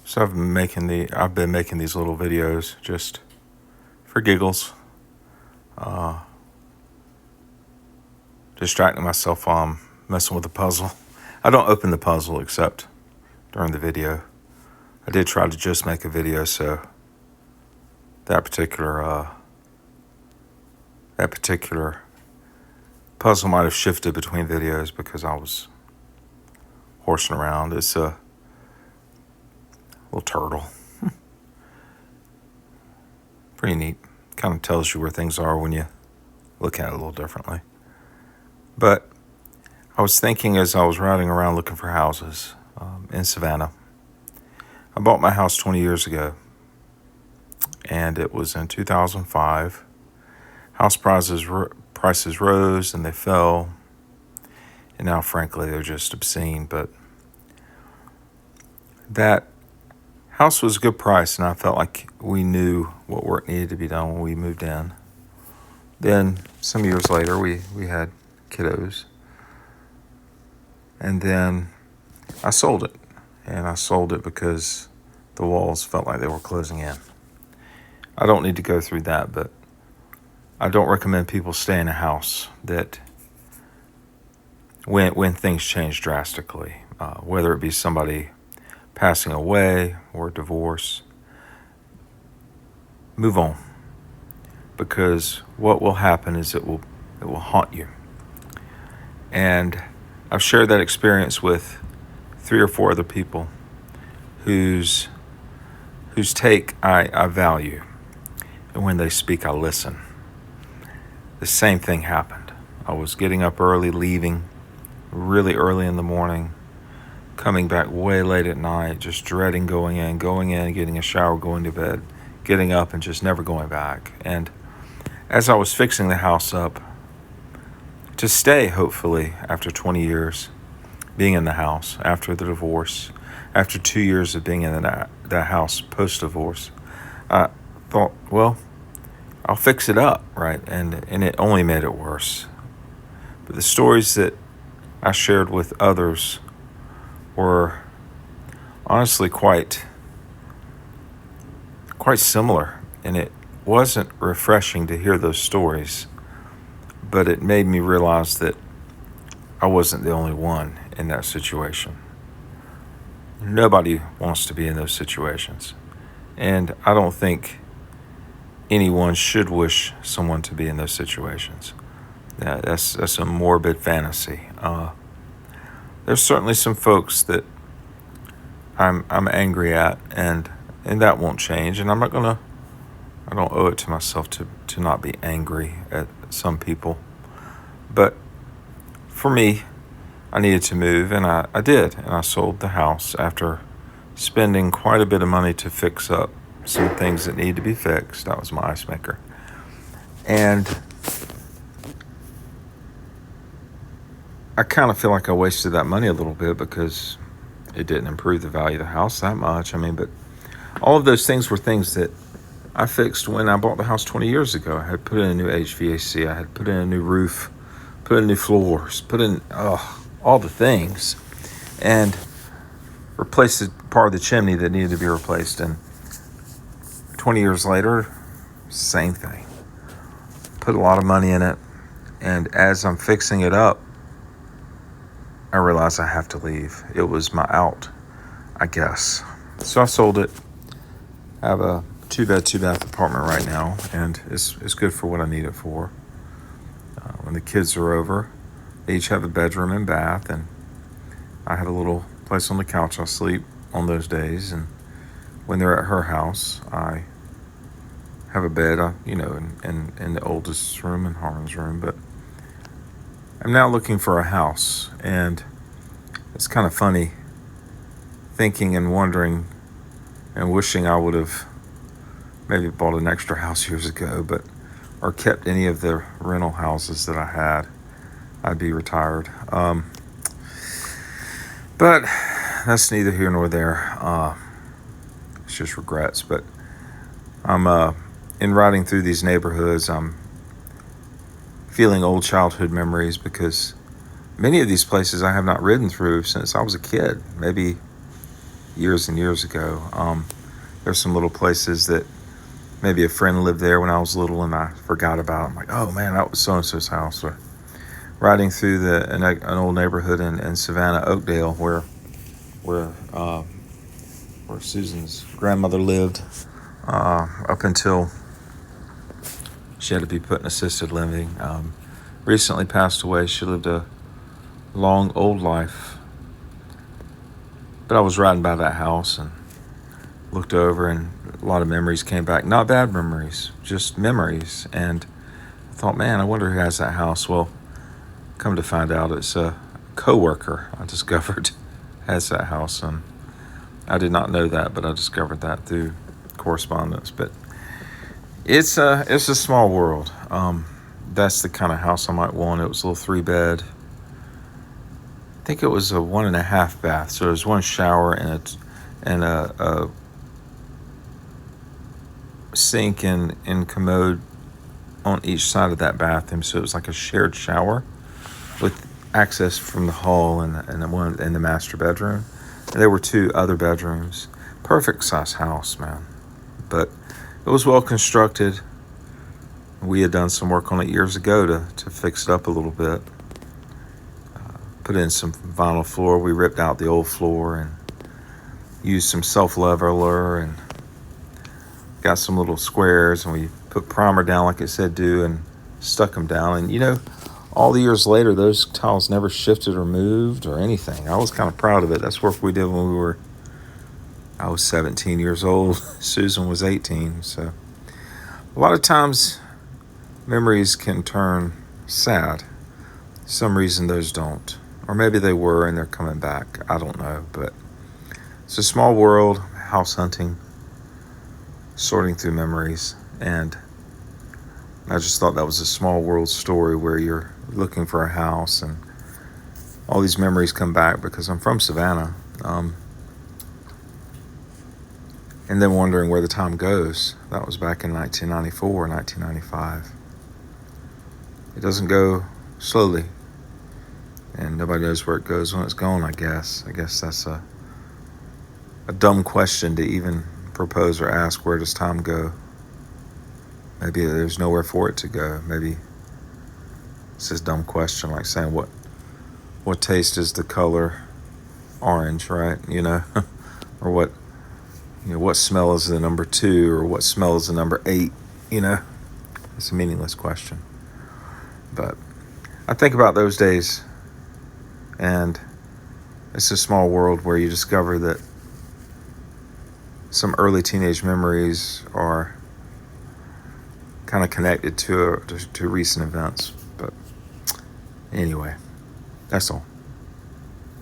So I've been making these little videos just for giggles, distracting myself while I'm messing with the puzzle. I don't open the puzzle except during the video. I did try to just make a video, so that particular puzzle might have shifted between videos because I was horsing around. It's a little turtle. Pretty neat. Kind of tells you where things are when you look at it a little differently. But I was thinking as I was riding around looking for houses in Savannah. I bought my house 20 years ago, and it was in 2005. House prices rose and they fell, and now frankly they're just obscene. But that house was a good price, and I felt like we knew what work needed to be done when we moved in. Then some years later we had kiddos, and then I sold it. And I sold it because the walls felt like they were closing in. I don't need to go through that, but I don't recommend people stay in a house that when things change drastically, whether it be somebody passing away or divorce. Move on, because what will happen is it will haunt you. And I've shared that experience with 3 or 4 other people whose take I value, and when they speak I listen. The same thing happened. I was getting up early, leaving really early in the morning, coming back way late at night, just dreading going in, getting a shower, going to bed, getting up and just never going back. And as I was fixing the house up to stay, hopefully, after 20 years being in the house, after the divorce, after 2 years of being in that house post-divorce, I thought, well, I'll fix it up, right? And it only made it worse. But the stories that I shared with others were honestly quite similar, and it wasn't refreshing to hear those stories, but it made me realize that I wasn't the only one in that situation. Nobody wants to be in those situations, and I don't think anyone should wish someone to be in those situations. That's a morbid fantasy. There's certainly some folks that I'm angry at, and that won't change. And I don't owe it to myself to not be angry at some people. But for me, I needed to move, and I did. And I sold the house after spending quite a bit of money to fix up some things that need to be fixed. That was my ice maker. And I kind of feel like I wasted that money a little bit because it didn't improve the value of the house that much. But all of those things were things that I fixed when I bought the house 20 years ago. I had put in a new HVAC. I had put in a new roof, put in new floors, put in all the things, and replaced the part of the chimney that needed to be replaced. And 20 years later, same thing. Put a lot of money in it, and as I'm fixing it up, I realized I have to leave. It was my out, I guess. So I sold it. I have a 2-bed, 2-bath apartment right now, and it's good for what I need it for. When the kids are over, they each have a bedroom and bath, and I have a little place on the couch I'll sleep on those days. And when they're at her house, I have a bed, in the oldest room, in Harmon's room. But I'm now looking for a house, and it's kind of funny thinking and wondering and wishing I would have maybe bought an extra house years ago, or kept any of the rental houses that I had. I'd be retired. But that's neither here nor there. It's just regrets. But I'm in riding through these neighborhoods, I'm feeling old childhood memories, because many of these places I have not ridden through since I was a kid, maybe years and years ago. There's some little places that maybe a friend lived there when I was little and I forgot about. I'm like, oh man, that was so-and-so's house. Or riding through an old neighborhood in Savannah, Oakdale, where Susan's grandmother lived up until she had to be put in assisted living. Recently passed away. She lived a long, old life. But I was riding by that house and looked over, and a lot of memories came back. Not bad memories, just memories. And I thought, man, I wonder who has that house. Well, come to find out, it's a coworker I discovered has that house, and I did not know that, but I discovered that through correspondence. But it's a small world. That's the kind of house I might want. It was a little 3-bed. I think it was a 1.5 bath. So there's one shower and a sink and commode on each side of that bathroom. So it was like a shared shower with access from the hall and the master bedroom. And there were 2 other bedrooms. Perfect size house, man. But it was well constructed. We had done some work on it years ago to fix it up a little bit. Put in some vinyl floor. We ripped out the old floor and used some self-leveler and got some little squares, and we put primer down like it said do and stuck them down. And all the years later, those tiles never shifted or moved or anything. I was kind of proud of it. That's work we did when I was 17 years old. Susan was 18. So a lot of times memories can turn sad. Some reason those don't. Or maybe they were and they're coming back. I don't know. But it's a small world, house hunting, sorting through memories. And I just thought that was a small world story where you're looking for a house and all these memories come back because I'm from Savannah. And then wondering where the time goes. That was back in 1994, 1995. It doesn't go slowly. And nobody knows where it goes when it's gone, I guess. I guess that's a dumb question to even propose or ask. Where does time go? Maybe there's nowhere for it to go. Maybe it's this dumb question, like saying what taste is the color orange, right? Or what smell is the number 2, or what smell is the number 8? It's a meaningless question. But I think about those days, and it's a small world where you discover that some early teenage memories are kind of connected to recent events. But anyway, that's all.